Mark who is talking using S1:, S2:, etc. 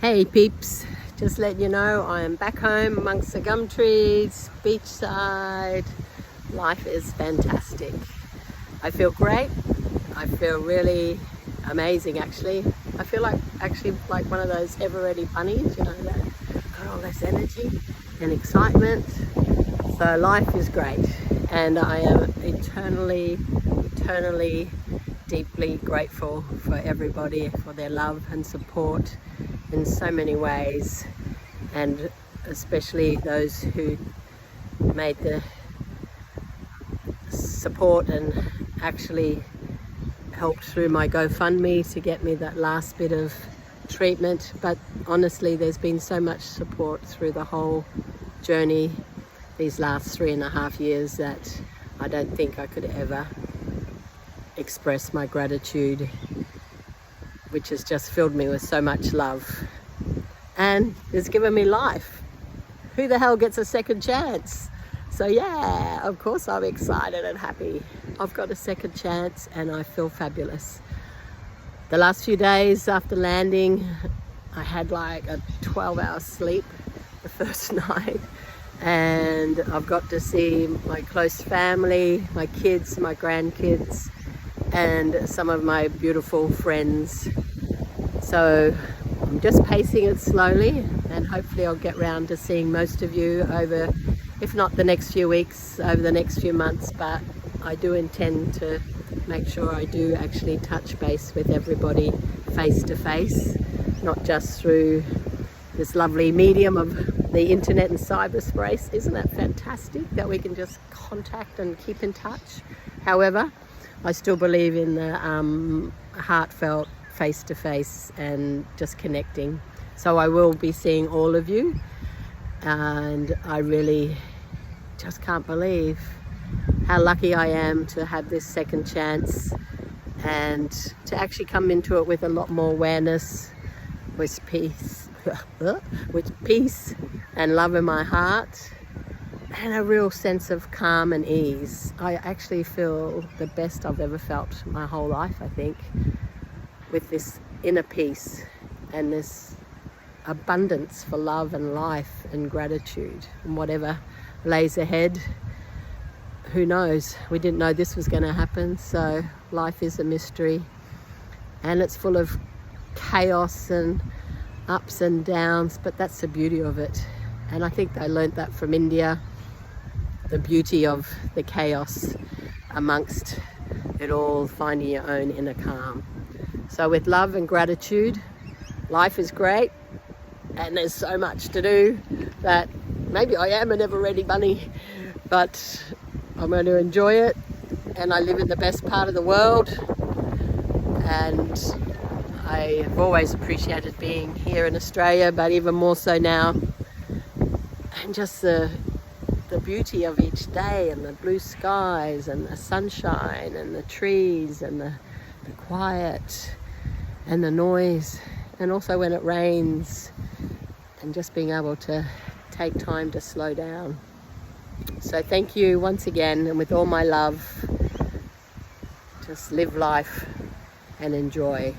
S1: Hey peeps, just letting you know I am back home amongst the gum trees, beachside. Life is fantastic. I feel great. I feel really amazing actually. I feel like one of those ever-ready bunnies, you know, that got all this energy and excitement. So life is great and I am eternally deeply grateful for everybody, for their love and support in so many ways, and especially those who made the support and actually helped through my GoFundMe to get me that last bit of treatment. But honestly, there's been so much support through the whole journey these last 3.5 years that I don't think I could ever express my gratitude, which has just filled me with so much love and it's given me life. Who the hell gets a second chance? So yeah, of course I'm excited and happy. I've got a second chance and I feel fabulous. The last few days after landing, I had like a 12-hour sleep the first night, and I've got to see my close family, my kids, my grandkids, and some of my beautiful friends. So I'm just pacing it slowly and hopefully I'll get round to seeing most of you over, if not the next few weeks, over the next few months. But I do intend to make sure I do actually touch base with everybody face to face, not just through this lovely medium of the internet and cyberspace. Isn't that fantastic that we can just contact and keep in touch? However, I still believe in the heartfelt face-to-face and just connecting. So I will be seeing all of you, and I really just can't believe how lucky I am to have this second chance and to actually come into it with a lot more awareness, with peace and love in my heart, and a real sense of calm and ease. I actually feel the best I've ever felt my whole life, I think, with this inner peace and this abundance for love and life and gratitude. And whatever lays ahead, who knows? We didn't know this was going to happen. So life is a mystery and it's full of chaos and ups and downs, but that's the beauty of it. And I think I learned that from India, the beauty of the chaos amongst it all, finding your own inner calm. So with love and gratitude, life is great and there's so much to do that maybe I am an ever-ready bunny, but I'm going to enjoy it. And I live in the best part of the world and I have always appreciated being here in Australia, but even more so now. And just the beauty of each day and the blue skies and the sunshine and the trees and the quiet and the noise, and also when it rains, and just being able to take time to slow down. So thank you once again, and with all my love, just live life and enjoy.